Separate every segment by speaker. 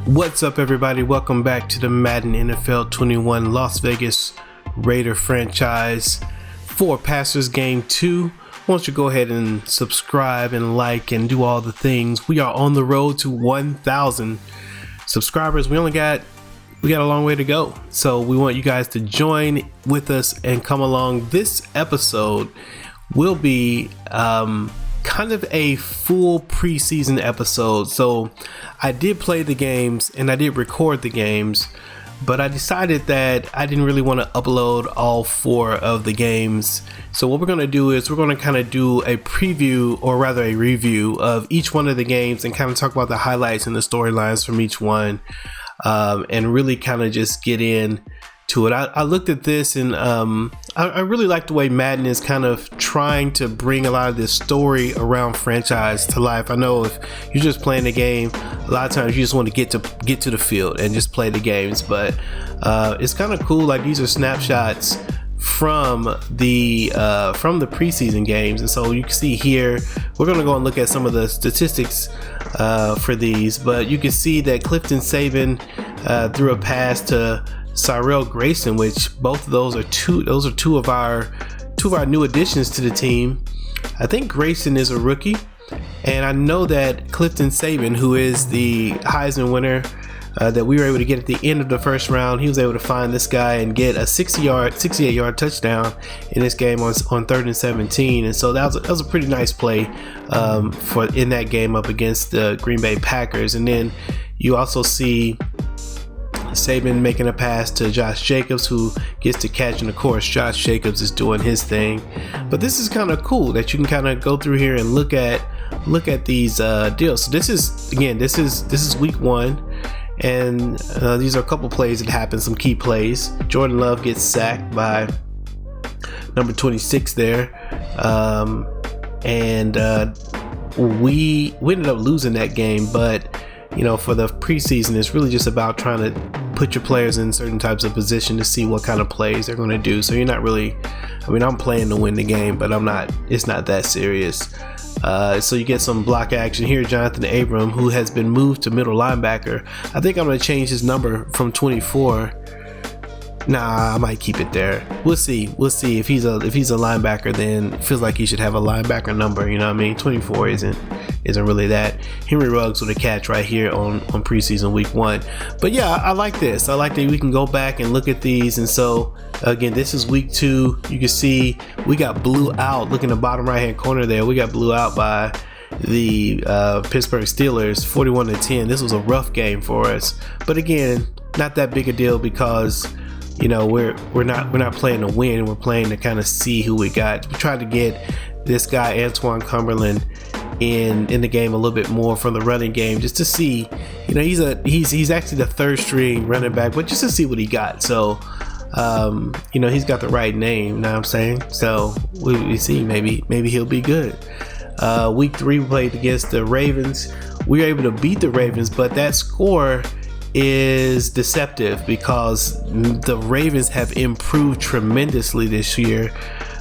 Speaker 1: What's up, everybody? Welcome back to the Madden NFL 21 Las Vegas Raider franchise for Passers Game 2. Why don't you go ahead and subscribe and like and do all the things. We are on the road to 1,000 subscribers. We got a long way to go. So we want you guys to join with us and come along. This episode will be kind of a full preseason episode. So I did play the games and I did record the games, but I decided that I didn't really want to upload all 4 of the games. So what we're going to do is we're going to kind of do a preview, or rather a review of each one of the games and kind of talk about the highlights and the storylines from each one, and really kind of just get in to it. I looked at this and I really like the way Madden is kind of trying to bring a lot of this story around franchise to life. I know if you're just playing the game, a lot of times you just want to get to the field and just play the games, but it's kind of cool. Like, these are snapshots from the preseason games, and so you can see here we're going to go and look at some of the statistics for these, but you can see that Clifton Saban threw a pass to Cyril Grayson, which both of those are two of our new additions to the team. I think Grayson is a rookie, and I know that Clifton Saban, who is the Heisman winner that we were able to get at the end of the first round, he was able to find this guy and get a 68-yard touchdown in this game on 3rd and 17, and so that was a pretty nice play for in that game up against the Green Bay Packers. And then you also see Saban making a pass to Josh Jacobs, who gets to catch, and of course Josh Jacobs is doing his thing. But this is kind of cool that you can kind of go through here and look at these deals. So this is week 1, and these are a couple plays that happen, some key plays. Jordan Love gets sacked by number 26 there, and we ended up losing that game. But for the preseason, it's really just about trying to put your players in certain types of position to see what kind of plays they're going to do. So you're not really, I'm playing to win the game, but it's not that serious. So you get some block action here. Jonathan Abram, who has been moved to middle linebacker. I think I'm going to change his number from 24. Nah, I might keep it there. We'll see. If he's a linebacker, then it feels like he should have a linebacker number. 24 isn't really that. Henry Ruggs with a catch right here on preseason week 1. But yeah, I like this. I like that we can go back and look at these. And so again, this is week 2. You can see we got blew out. Look in the bottom right hand corner there. We got blew out by the Pittsburgh Steelers 41-10. This was a rough game for us. But again, not that big a deal, because we're not playing to win. We're playing to kind of see who we got. We tried to get this guy Antoine Cumberland in the game a little bit more from the running game, just to see. He's actually the 3rd string running back, but just to see what he got. So he's got the right name. You know what I'm saying? So we see maybe he'll be good. Week 3 we played against the Ravens. We were able to beat the Ravens, but that score is deceptive because the Ravens have improved tremendously this year.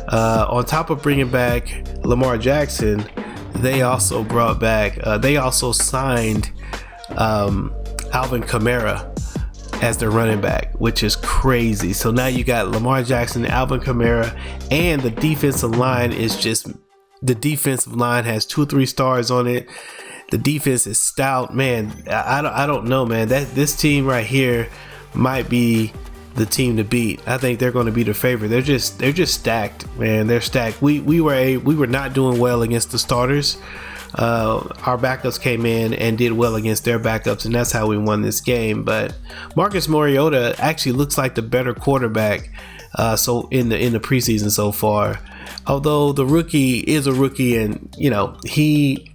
Speaker 1: On top of bringing back Lamar Jackson, they also signed Alvin Kamara as their running back, which is crazy. So now you got Lamar Jackson, Alvin Kamara, and the defensive line has 2 or 3 stars on it. The defense is stout, man. I don't know, man. This team right here might be the team to beat. I think they're going to be the favorite. They're just stacked, man. They're stacked. We were not doing well against the starters. Our backups came in and did well against their backups, and that's how we won this game. But Marcus Mariota actually looks like the better quarterback. So in the preseason so far, although the rookie is a rookie, and he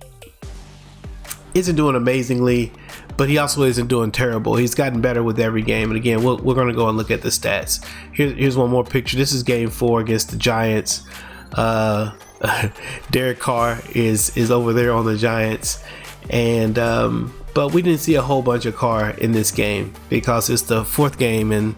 Speaker 1: isn't doing amazingly, but he also isn't doing terrible. He's gotten better with every game. And again, we're going to go and look at the stats. Here's one more picture. This is game 4 against the Giants. Derek Carr is over there on the Giants, and but we didn't see a whole bunch of Carr in this game because it's the 4th game, and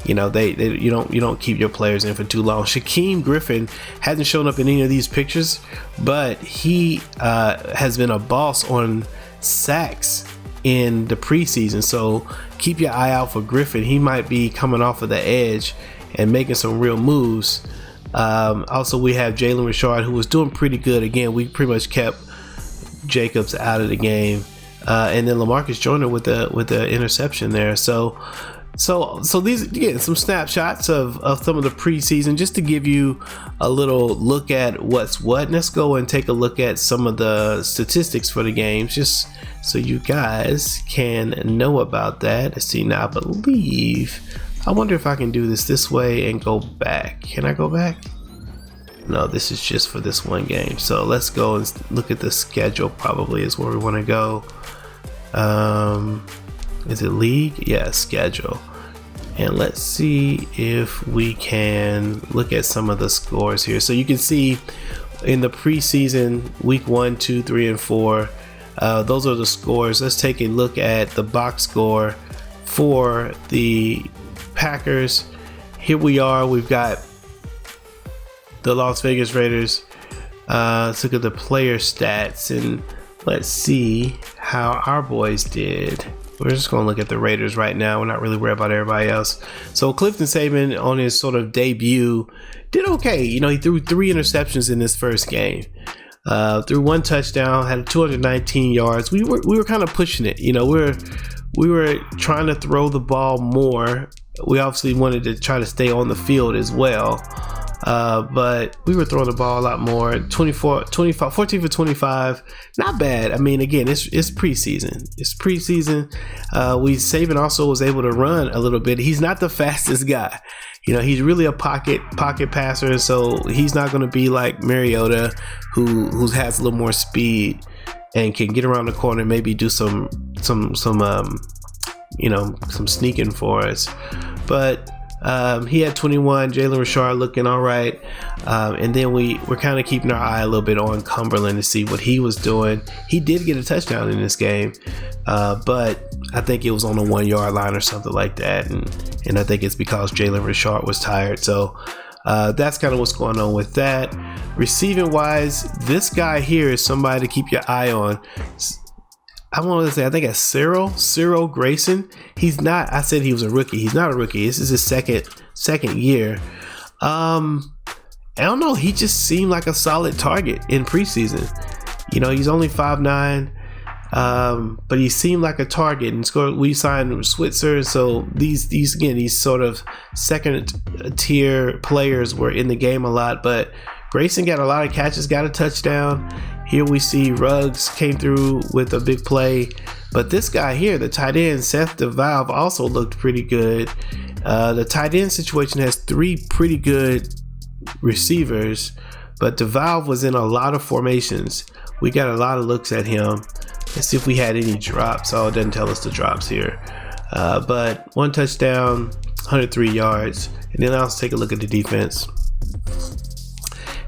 Speaker 1: you don't keep your players in for too long. Shaquem Griffin hasn't shown up in any of these pictures, but he has been a boss on sacks in the preseason. So keep your eye out for Griffin. He might be coming off of the edge and making some real moves. Also, we have Jalen Richard, who was doing pretty good. Again, we pretty much kept Jacobs out of the game, and then LaMarcus Joyner with the interception there. So these, again, some snapshots of some of the preseason, just to give you a little look at what's what. And let's go and take a look at some of the statistics for the games, just so you guys can know about that. Let's see now. I wonder if I can do this way and go back. Can I go back? No, this is just for this one game. So let's go and look at the schedule. Probably is where we want to go. Is it league? Yeah, schedule. And let's see if we can look at some of the scores here. So you can see in the preseason, week 1, 2, 3, and 4, those are the scores. Let's take a look at the box score for the Packers. Here we are. We've got the Las Vegas Raiders. Let's look at the player stats and let's see how our boys did. We're just going to look at the Raiders right now. We're not really worried about everybody else. So Clifton Saban on his sort of debut did okay. You know, he threw 3 interceptions in this first game. Threw 1 touchdown, had 219 yards. We were kind of pushing it. You know, we were trying to throw the ball more. We obviously wanted to try to stay on the field as well. But we were throwing the ball a lot more. 14 for 25. Not bad. I mean, again, it's preseason. Saban also was able to run a little bit. He's not the fastest guy. You know, he's really a pocket passer, so he's not going to be like Mariota, who has a little more speed and can get around the corner and maybe do some sneaking for us. But he had 21. Jalen Richard looking all right, and then we're kind of keeping our eye a little bit on Cumberland to see what he was doing. He did get a touchdown in this game, but I think it was on the 1 yard line or something like that, and I think it's because Jalen Richard was tired. So that's kind of what's going on with that. Receiving wise, this guy here is somebody to keep your eye on. I want to say, I think it's Cyril Grayson. He's not, I said he was a rookie. He's not a rookie. This is his second year. I don't know. He just seemed like a solid target in preseason. You know, he's only 5'9", but he seemed like a target. And we signed Switzer, so these sort of second tier players were in the game a lot. But Grayson got a lot of catches, got a touchdown. Here we see Ruggs came through with a big play. But this guy here, the tight end, Seth DeValve, also looked pretty good. The tight end situation has 3 pretty good receivers, but DeValve was in a lot of formations. We got a lot of looks at him. Let's see if we had any drops. Oh, it doesn't tell us the drops here. But 1 touchdown, 103 yards. And then let's take a look at the defense.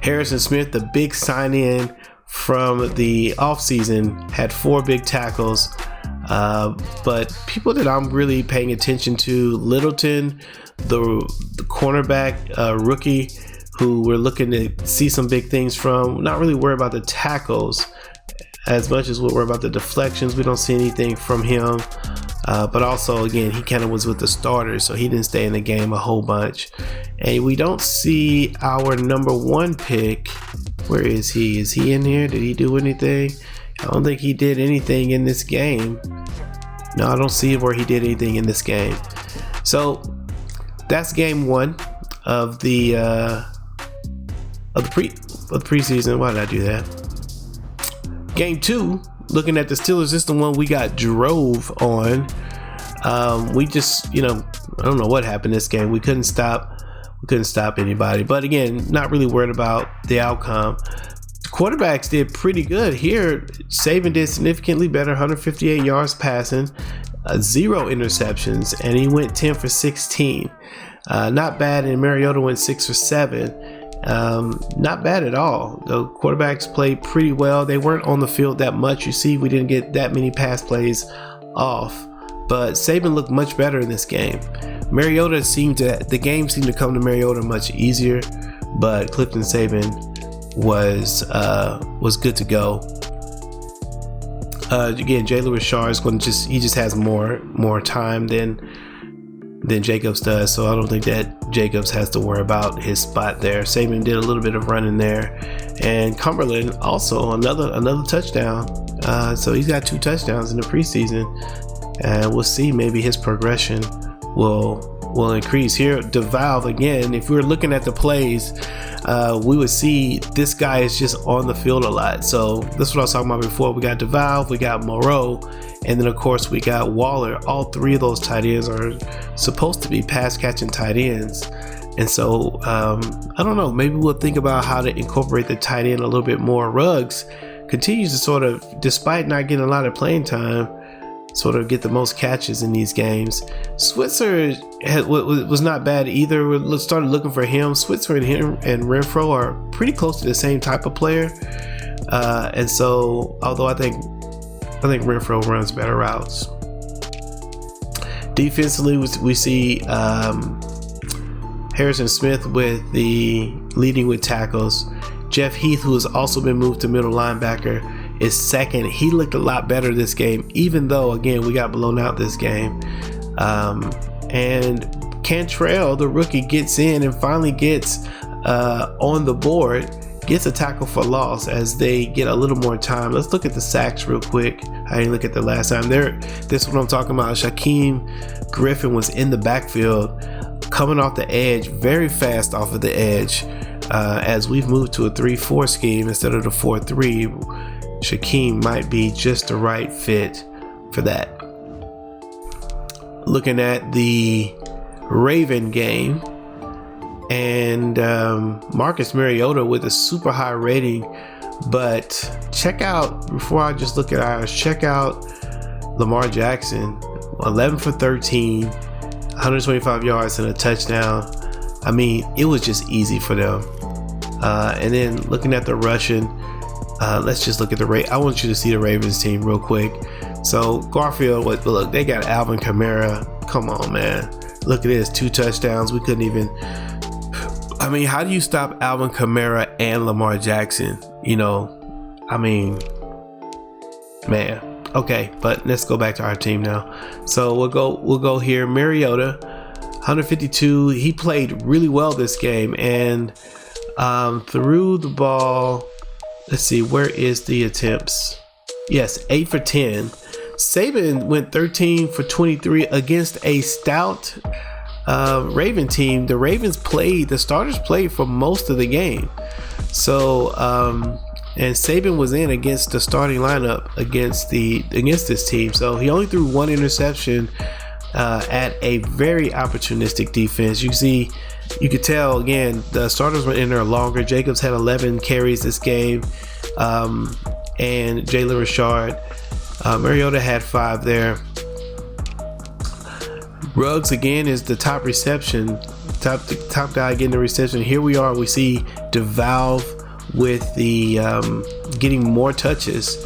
Speaker 1: Harrison Smith, the big sign-in from the offseason, had 4 big tackles. But people that I'm really paying attention to, Littleton, the cornerback rookie, who we're looking to see some big things from. Not really worried about the tackles as much as we're worried about the deflections. We don't see anything from him. But also, again, he kind of was with the starters, so he didn't stay in the game a whole bunch. And we don't see our number 1 pick. Where is he? Is he in here? Did he do anything? I don't think he did anything in this game. No, I don't see where he did anything in this game. So that's game 1 of the preseason. Why did I do that? Game 2, looking at the Steelers, this is the one we got drove on. We just, I don't know what happened this game. We couldn't stop anybody. But again, not really worried about the outcome. The quarterbacks did pretty good here. Saban did significantly better, 158 yards passing, 0 interceptions, and he went 10 for 16. Not bad. And Mariota went 6 for 7. Not bad at all. The quarterbacks played pretty well. They weren't on the field that much. You see, we didn't get that many pass plays off, but Saban looked much better in this game. The game seemed to come to Mariota much easier, but Clifton Saban was good to go. Again, Jalen Richard is going to he just has more time than Jacobs does, so I don't think that Jacobs has to worry about his spot there. Saban did a little bit of running there, and Cumberland also another touchdown. So he's got 2 touchdowns in the preseason, and we'll see, maybe his progression will increase. Here, DeValve again, if we were looking at the plays, we would see this guy is just on the field a lot. So this is what I was talking about before. We got DeValve, we got Moreau, and then of course we got Waller. All 3 of those tight ends are supposed to be pass catching tight ends. And so I don't know, maybe we'll think about how to incorporate the tight end a little bit more. Ruggs continues to sort of, despite not getting a lot of playing time, sort of get the most catches in these games. Switzer was not bad either. We started looking for him. Switzer and Renfro are pretty close to the same type of player, and so although I think Renfro runs better routes. Defensively, we see Harrison Smith with the leading with tackles. Jeff Heath, who has also been moved to middle linebacker, is second. He looked a lot better this game, even though, again, we got blown out this game. And Cantrell, the rookie, gets in and finally gets on the board, gets a tackle for loss as they get a little more time. Let's look at the sacks real quick. I didn't look at the last time. This is what I'm talking about. Shaquem Griffin was in the backfield, coming off the edge, very fast off of the edge. As we've moved to a 3-4 scheme instead of the 4-3, Shaquem might be just the right fit for that. Looking at the Raven game, and Marcus Mariota with a super high rating, but check out, before I just look at ours, check out Lamar Jackson, 11 for 13, 125 yards and a touchdown. I mean, it was just easy for them. And then looking at the rushing, let's just look at I want you to see the Ravens team real quick. So Garfield, look, they got Alvin Kamara. Come on, man. Look at this, 2 touchdowns. We couldn't even, I mean, how do you stop Alvin Kamara and Lamar Jackson? You know, I mean, man. Okay, but let's go back to our team now. So we'll go here. Mariota, 152. He played really well this game and threw the ball. Let's see, where is the attempts? Yes, 8 for 10. Saban went 13 for 23 against a stout Raven team. The starters played for most of the game. So, and Saban was in against the starting lineup against this team. So he only threw 1 interception at a very opportunistic defense. You could tell, again, the starters were in there longer. Jacobs had 11 carries this game, and Jalen Richard. Mariota had 5 there. Ruggs, again, is the top guy getting the reception. Here we are. We see DeValve with the getting more touches,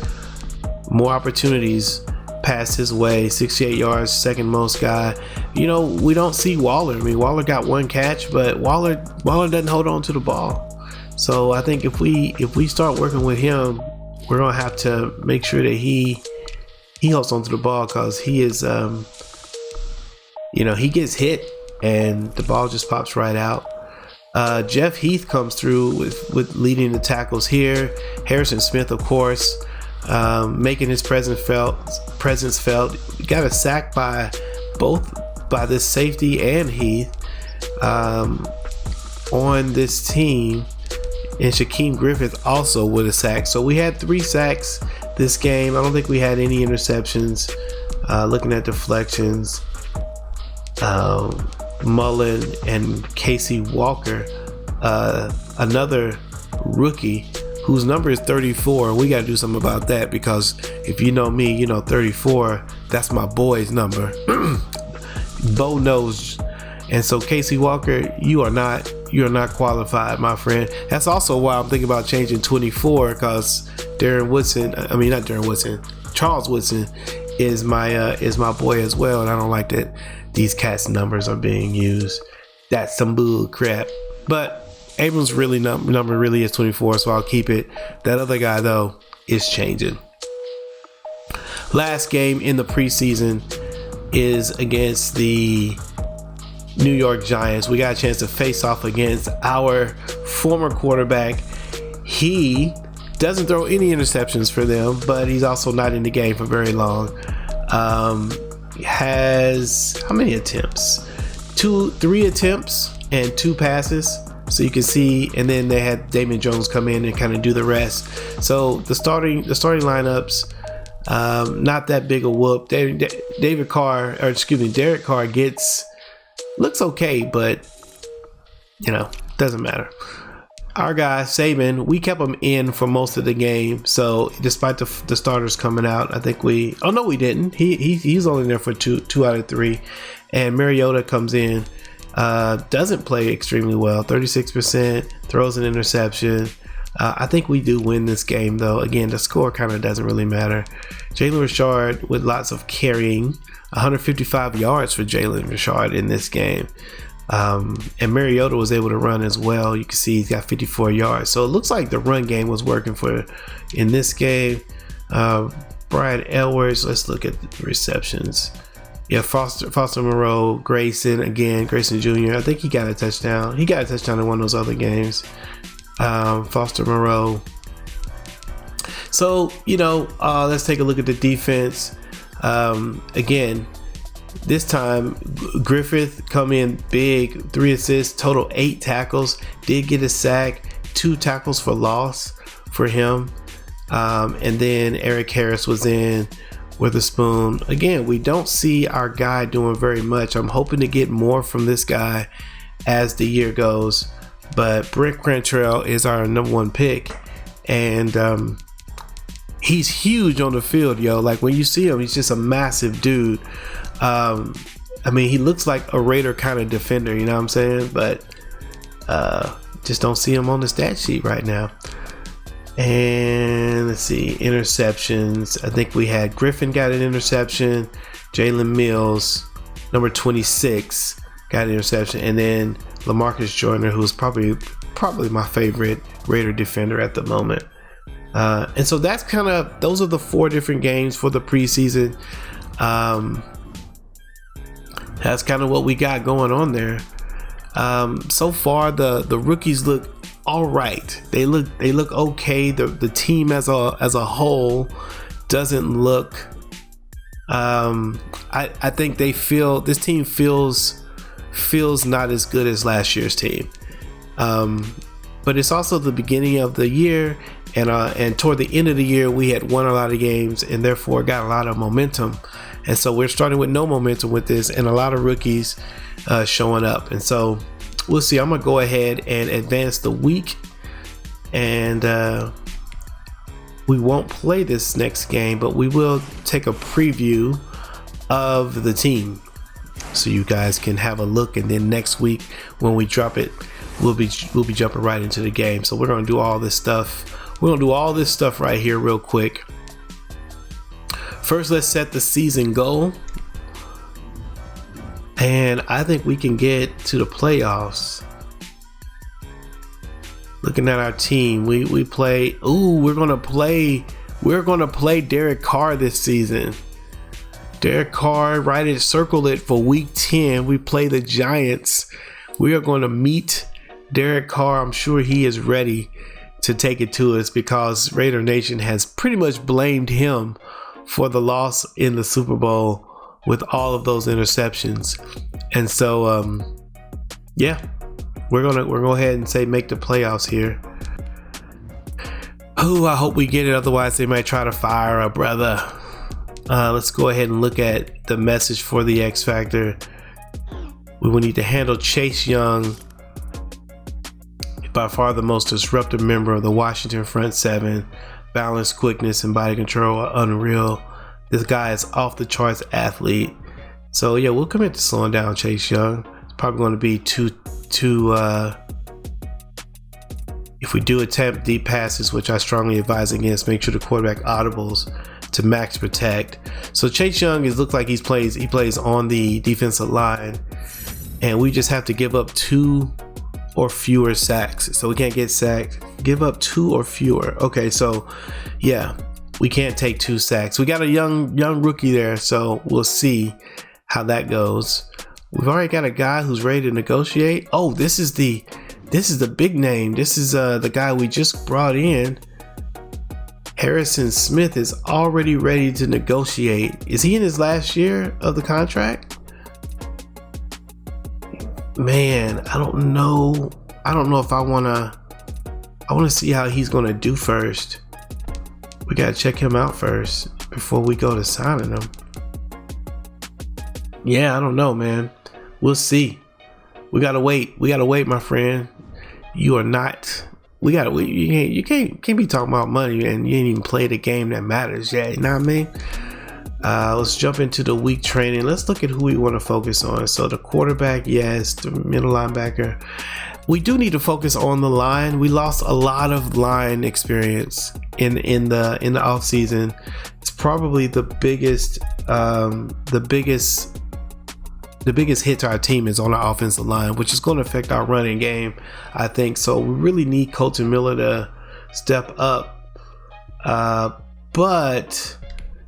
Speaker 1: more opportunities passed his way. 68 yards, second most guy. You know, we don't see Waller. I mean, Waller got 1 catch, but Waller doesn't hold on to the ball. So I think if we start working with him, we're gonna have to make sure that he holds on to the ball, because he is he gets hit and the ball just pops right out. Jeff Heath comes through with leading the tackles here. Harrison Smith, of course, making his presence felt. Got a sack by this safety and Heath on this team, and Shaquem Griffith also with a sack. So we had 3 sacks this game. I don't think we had any interceptions. Looking at deflections, Mullen and Casey Walker, another rookie whose number is 34. We got to do something about that, because if you know me, you know 34, that's my boy's number. Bo knows. And so Casey Walker, you're not qualified, my friend. That's also why I'm thinking about changing 24, because Charles Woodson is my boy as well, and I don't like that these cats' numbers are being used. That's some bull crap. But Abrams' number really is 24, so I'll keep it. That other guy, though, is changing. last game in the preseason is against the New York Giants. We got a chance to face off against our former quarterback. He doesn't throw any interceptions for them, but he's also not in the game for very long. He has how many attempts? 3 attempts and 2 passes. So you can see, and then they had Damon Jones come in and kind of do the rest. So the starting lineups, not that big a whoop. Derek Carr looks okay, but doesn't matter. Our guy Saban, we kept him in for most of the game. So despite the starters coming out, I think we didn't. He's only there for two out of 3, and Mariota comes in. Doesn't play extremely well, 36%, throws an interception. I think we do win this game, though. Again, the score kind of doesn't really matter. Jalen Richard with lots of carrying, 155 yards for Jalen Richard in this game. And Mariota was able to run as well. You can see he's got 54 yards. So it looks like the run game was working in this game. Brian Edwards, let's look at the receptions. Yeah, Foster Moreau, Grayson Jr. I think he got a touchdown. He got a touchdown in one of those other games. Foster Moreau. So, let's take a look at the defense. Again, this time Griffith come in big, 3 assists, total 8 tackles, did get a sack, 2 tackles for loss for him. And then Eric Harris was in with a spoon. Again, we don't see our guy doing very much. I'm hoping to get more from this guy as the year goes, but Brent Cantrell is our number 1 pick, and he's huge on the field, yo. Like when you see him, he's just a massive dude. He looks like a Raider kind of defender, you know what I'm saying? But just don't see him on the stat sheet right now. And let's see, interceptions. I think we had Griffin got an interception, Jalen Mills, number 26, got an interception, and then LaMarcus Joyner, who's probably my favorite Raider defender at the moment. And so those are the 4 different games for the preseason. That's kind of what we got going on there. So far, the rookies look all right. They look okay. The team as a whole doesn't look. I think this team feels not as good as last year's team. But it's also the beginning of the year, and toward the end of the year, we had won a lot of games and therefore got a lot of momentum. And so we're starting with no momentum with this, and a lot of rookies showing up. And so we'll see. I'm gonna go ahead and advance the week, and we won't play this next game, but we will take a preview of the team so you guys can have a look. And then next week when we drop it, we'll be jumping right into the game. So we're gonna do all this stuff. We're gonna do all this stuff right here real quick. First, let's set the season goal. And I think we can get to the playoffs. Looking at our team, we play. We're gonna play Derek Carr this season. Derek Carr, circle it for week 10. We play the Giants. We are going to meet Derek Carr. I'm sure he is ready to take it to us because Raider Nation has pretty much blamed him for the loss in the Super Bowl with all of those interceptions. And so we're gonna go ahead and say make the playoffs here. I hope we get it, otherwise they might try to fire a brother. Let's go ahead and look at the message for the X Factor. We will need to handle Chase Young, by far the most disruptive member of the Washington front 7. Balance, quickness, and body control are unreal. This guy is off the charts athlete. So yeah, we'll commit to slowing down Chase Young. It's probably going to be too if we do attempt deep passes, which I strongly advise against, make sure the quarterback audibles to max protect. So Chase Young looks like he plays on the defensive line, and we just have to give up 2 or fewer sacks. So we can't get sacked. Give up 2 or fewer. Okay, so yeah, we can't take 2 sacks. We got a young rookie there, so we'll see how that goes. We've already got a guy who's ready to negotiate. Oh, this is the big name. This is the guy we just brought in. Harrison Smith is already ready to negotiate. Is he in his last year of the contract? Man, I don't know if I want to see how he's going to do first. We got to check him out first before we go to signing him. Yeah, I don't know, man. We'll see. We got to wait. My friend. You are not. We got to wait. You can't be talking about money and you ain't even played a game that matters yet. You know what I mean? Let's jump into the week training. Let's look at who we want to focus on. So the quarterback, yes. The middle linebacker. We do need to focus on the line. We lost a lot of line experience in the off season. It's probably the biggest hit to our team is on our offensive line, which is going to affect our running game, I think. So we really need Colton Miller to step up. But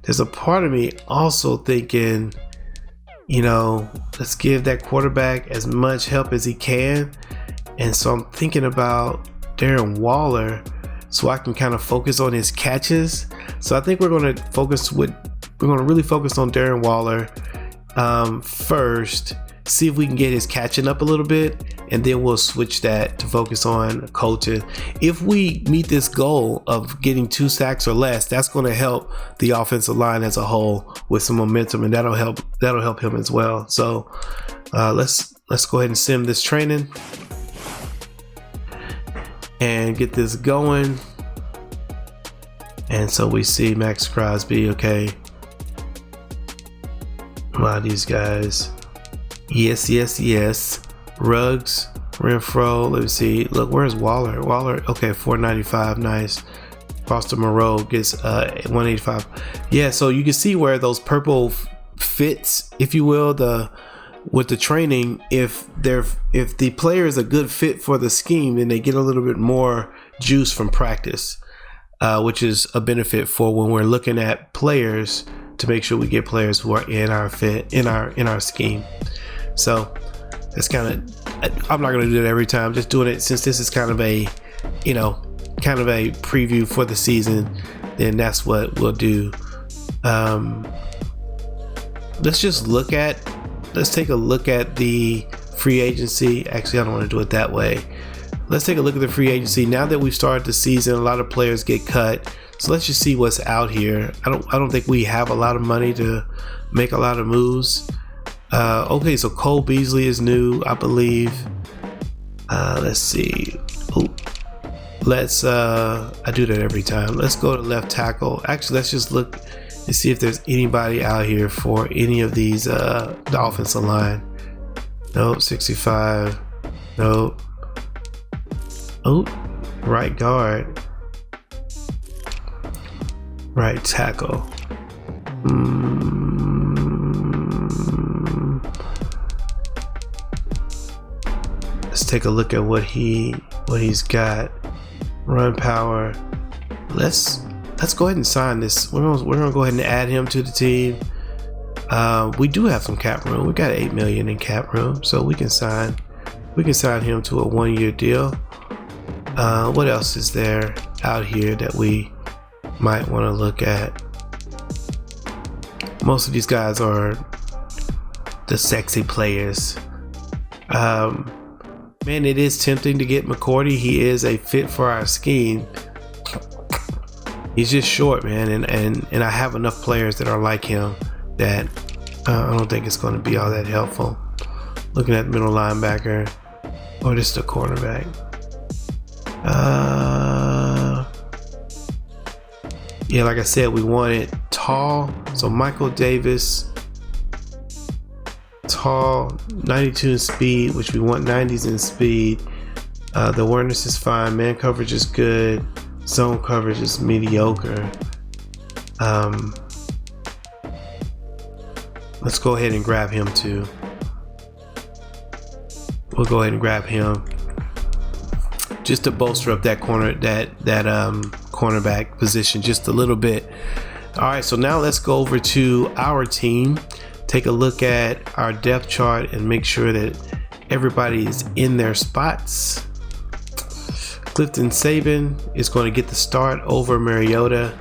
Speaker 1: there's a part of me also thinking, let's give that quarterback as much help as he can. And so I'm thinking about Darren Waller so I can kind of focus on his catches. So I think we're going to really focus on Darren Waller first, see if we can get his catching up a little bit, and then we'll switch that to focus on Colton. If we meet this goal of getting 2 sacks or less, that's going to help the offensive line as a whole with some momentum, and that'll help him as well. So let's go ahead and sim this training and get this going. And so we see Max Crosby. Okay, a lot of these guys. Yes. Ruggs, Renfro. Let me see. Look, where's Waller? Okay, 495. Nice. Foster Moreau gets 185. Yeah, so you can see where those purple fits, if you will, with the training. If the player is a good fit for the scheme, then they get a little bit more juice from practice, which is a benefit for when we're looking at players to make sure we get players who are in our fit, in our scheme. So that's kind of, I'm not going to do that every time. I'm just doing it since this is kind of a preview for the season. Then that's what we'll do. Let's take a look at the free agency. Actually, I don't want to do it that way. Let's take a look at the free agency. Now that we've started the season, a lot of players get cut. So let's just see what's out here. I don't think we have a lot of money to make a lot of moves. Okay, so Cole Beasley is new, I believe. Let's see. I do that every time. Let's go to left tackle. Actually, let's just look and see if there's anybody out here for any of these, the offensive line. Nope, 65. Nope. Oh, right guard. Right tackle. Let's take a look at what he's got. Run power. Let's go ahead and sign this. We're gonna go ahead and add him to the team. We do have some cap room. We got $8 million in cap room, so we can sign him to a 1-year deal. What else is there out here that we might want to look at? Most of these guys are the sexy players. Man, it is tempting to get McCourty. He is a fit for our scheme. He's just short, man, and I have enough players that are like him that I don't think it's going to be all that helpful. Looking at middle linebacker, or just a cornerback. Yeah, like I said, we wanted tall. So Michael Davis, tall, 92 in speed, which we want 90s in speed. The awareness is fine. Man coverage is good. Zone coverage is mediocre. Let's go ahead and grab him too. We'll cornerback cornerback position just a little bit. All right, so now let's go over to our team, take a look at our depth chart and make sure that everybody's in their spots. Clifton Saban is going to get the start over Mariota.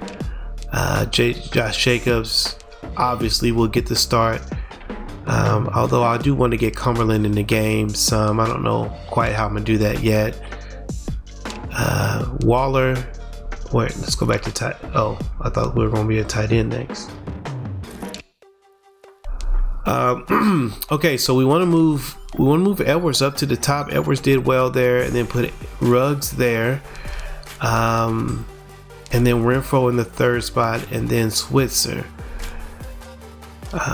Speaker 1: Josh Jacobs obviously will get the start. Although I do want to get Cumberland in the game some. I don't know quite how I'm going to do that yet. Waller. Wait, let's go back to tight. Oh, I thought we were going to be a tight end next. Okay, so we want to move Edwards up to the top. Edwards did well there, and then put Ruggs there, and then Renfro in the third spot, and then Switzer.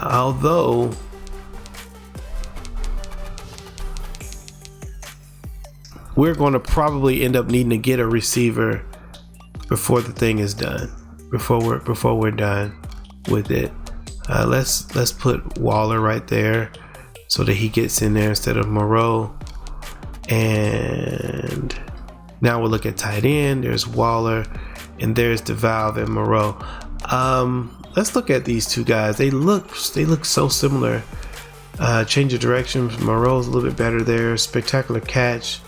Speaker 1: Although we're going to probably end up needing to get a receiver before the thing is done, before we're done with it. Let's put Waller right there so that he gets in there instead of Moreau. And now we'll look at tight end. There's Waller, and there's DeValve and Moreau. Let's look at these two guys. They look so similar. Change of direction. Moreau's a little bit better there. Spectacular catch.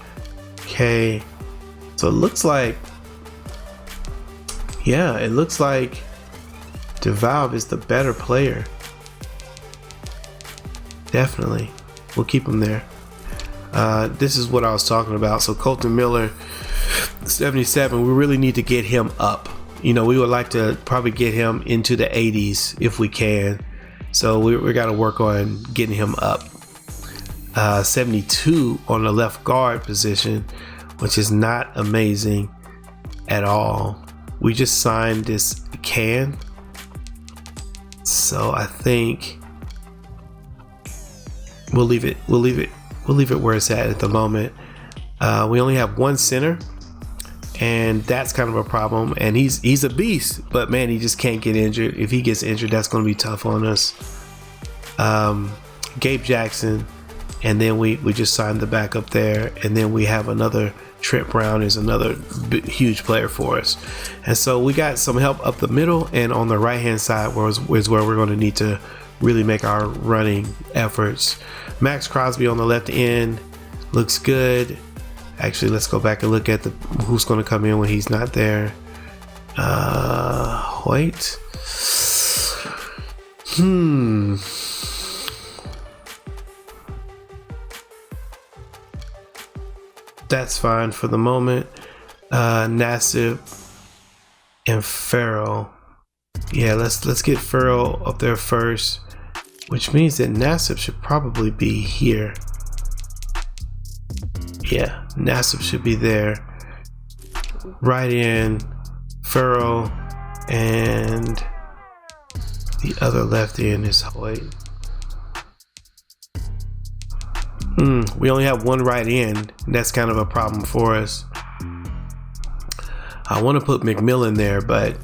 Speaker 1: Okay. So it looks like, DeValve is the better player. Definitely. We'll keep him there. This is what I was talking about. So Colton Miller, 77, we really need to get him up. We would like to probably get him into the 80s if we can. So we got to work on getting him up. 72 on the left guard position, which is not amazing at all. We just signed this Can. So I think we'll leave it where it's at the moment. We only have one center, and that's kind of a problem. And he's a beast, but man, he just can't get injured. If he gets injured, that's going to be tough on us. Gabe Jackson, and then we just signed the backup there, and then we have another. Trent Brown is another huge player for us, and so we got some help up the middle, and on the right hand side is where we're going to need to really make our running efforts. Max Crosby on the left end looks good. Actually, let's go back and look at who's going to come in when he's not there. Wait. That's fine for the moment. Nassib and Farrell. Yeah, let's get Farrell up there first, which means that Nassib should probably be here. Yeah, Nassib should be there. Right in Farrell, and the other left end is Hoyt. We only have one right end. That's kind of a problem for us. I want to put McMillan there, but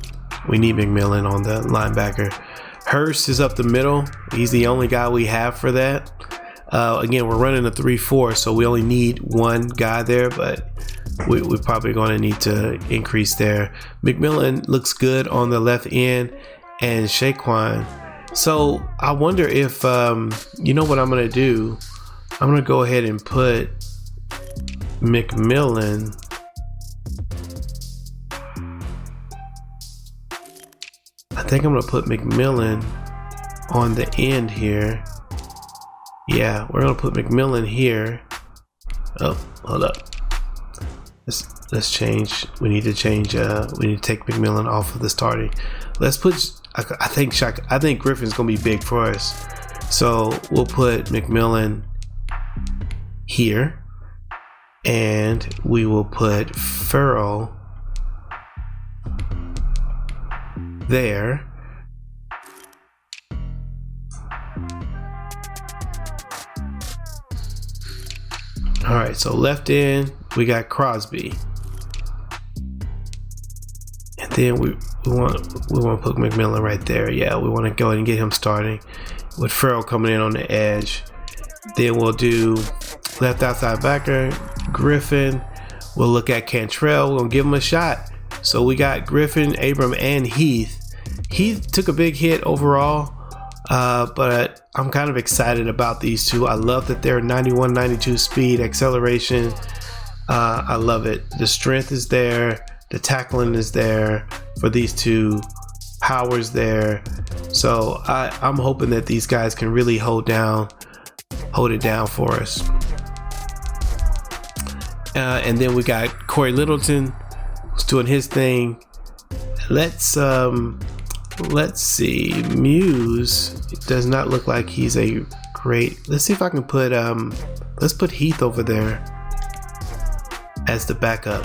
Speaker 1: we need McMillan on the linebacker. Hurst is up the middle. He's the only guy we have for that. Again, we're running a 3-4, so we only need one guy there, but we're probably going to need to increase there. McMillan looks good on the left end, and Shaquan. So I wonder if, you know what I'm going to do? I'm going to go ahead and put McMillan I think I'm going to put McMillan on the end here. Yeah, we're going to put McMillan here. Oh, hold up. Let's change. We need to change. We need to take McMillan off of the starting. Let's put, I think Griffin's going to be big for us. So we'll put McMillan here, and we will put Farrell there. All right, so left end we got Crosby, and then we want to put McMillan right there. Yeah, we want to go ahead and get him starting with Farrell coming in on the edge. Then we'll do left outside backer Griffin. We'll look at Cantrell. We're gonna give him a shot. So we got Griffin, Abram, and Heath. Heath took a big hit overall, but I'm kind of excited about these two. I love that they're 91, 92 speed, acceleration. I love it. The strength is there. The tackling is there for these two. Power's there. So I'm hoping that these guys can really hold it down for us. And then we got Corey Littleton, who's doing his thing. Let's see. Muse, it does not look like he's a great. Let's see if I can put let's put Heath over there as the backup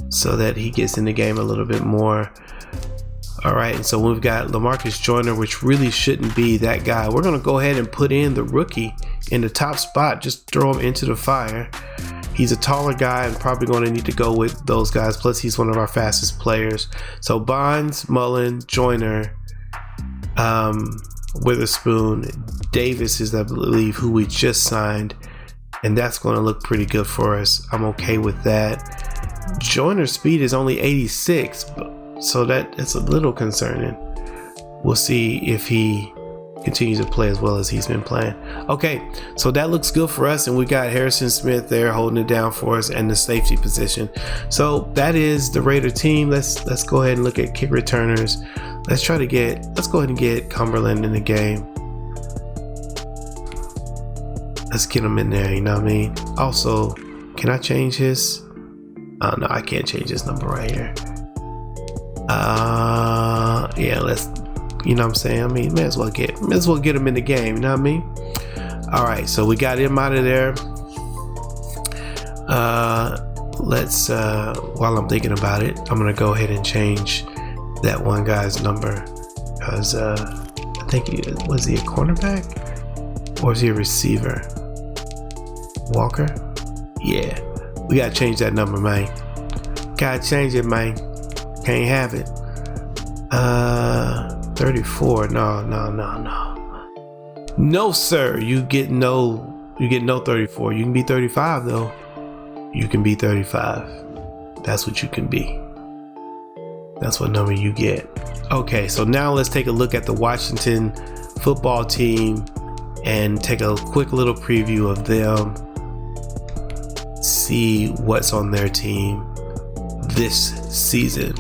Speaker 1: so that he gets in the game a little bit more. All right, and so we've got LaMarcus Joyner, which really shouldn't be that guy. We're going to go ahead and put in the rookie in the top spot. Just throw him into the fire. He's a taller guy and probably going to need to go with those guys. Plus, he's one of our fastest players. So Bonds, Mullen, Joyner, Witherspoon, Davis is, I believe, who we just signed. And that's going to look pretty good for us. I'm okay with that. Joyner's speed is only 86, so that's a little concerning. We'll see if he continues to play as well as he's been playing. Okay, so that looks good for us, and we got Harrison Smith there holding it down for us and the safety position. So that is the Raider team. Let's go ahead and look at kick returners. Let's go ahead and get Cumberland in the game. Let's get him in there, you know what I mean? Also, can I change his? Oh no, I can't change his number right here. Yeah, let's, you know what I'm saying? I mean, may as well get him in the game, you know what I mean? All right, so we got him out of there. Let's while I'm thinking about it, I'm gonna go ahead and change that one guy's number, because I think was he a cornerback or is he a receiver? Walker? Yeah, we gotta change that number, man. Gotta change it, man. Can't have it. 34. No, sir. You get no 34. You can be 35 though. You can be 35. That's what you can be. That's what number you get. Okay, so now let's take a look at the Washington football team and take a quick little preview of them. See what's on their team this season.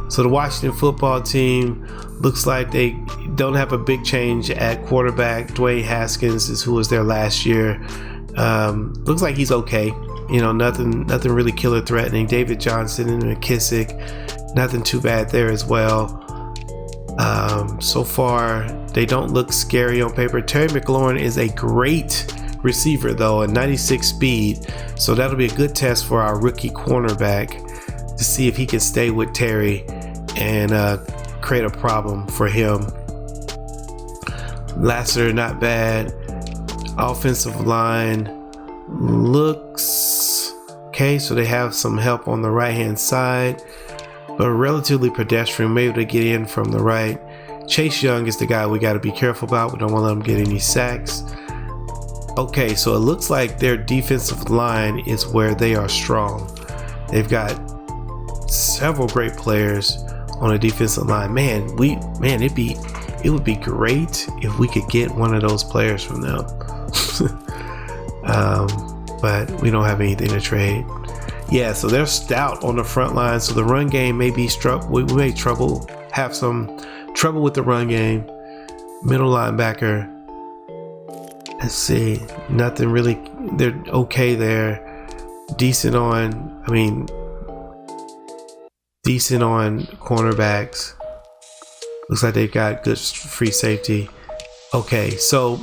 Speaker 1: So the Washington football team looks like they don't have a big change at quarterback. Dwayne Haskins is who was there last year. Looks like he's okay. You know, nothing really killer threatening. David Johnson and McKissick, nothing too bad there as well. So far, they don't look scary on paper. Terry McLaurin is a great receiver though, at 96 speed. So that'll be a good test for our rookie cornerback to see if he can stay with Terry and create a problem for him. Lasser, not bad. Offensive line looks okay, so they have some help on the right hand side, but relatively pedestrian, maybe to get in from the right. Chase Young is the guy we got to be careful about. We don't want to let him get any sacks. Okay, so it looks like their defensive line is where they are strong. They've got several great players on a defensive line. It would be great if we could get one of those players from them. But we don't have anything to trade. Yeah, so they're stout on the front line. So the run game may be we may have some trouble with the run game. Middle linebacker, let's see, nothing really. They're okay there. Decent on cornerbacks. Looks like they've got good free safety. Okay, so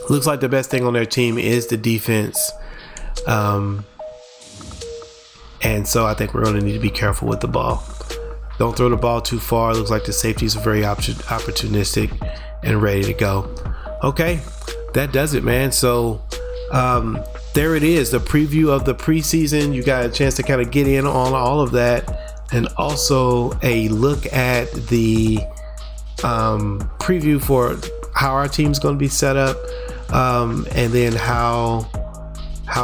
Speaker 1: looks like the best thing on their team is the defense. And so I think we're going to need to be careful with the ball. Don't throw the ball too far. Looks like the safeties are very opportunistic and ready to go. Okay, that does it, man. So there it is, the preview of the preseason. You got a chance to kind of get in on all of that, and also a look at the preview for how our team's going to be set up, and then how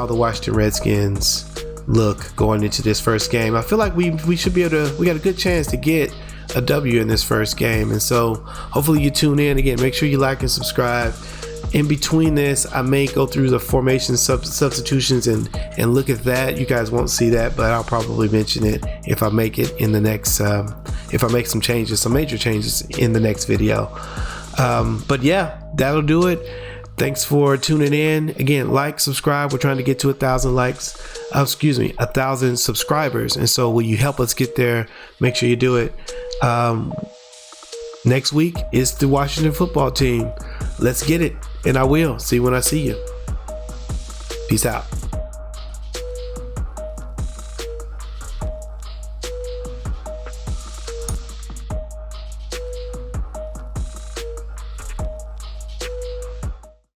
Speaker 1: the Washington Redskins look going into this first game. I feel like we should be able to, we got a good chance to get a W in this first game. And so hopefully you tune in. Again, make sure you like and subscribe. In between this, I may go through the formation substitutions and look at that. You guys won't see that, but I'll probably mention it if I make it in the next, if I make some changes, some major changes in the next video. But yeah, that'll do it. Thanks for tuning in. Again, like, subscribe. We're trying to get to 1,000 likes. 1,000 subscribers. And so will you help us get there? Make sure you do it. Next week is the Washington football team. Let's get it. And I will. See you when I see you. Peace out.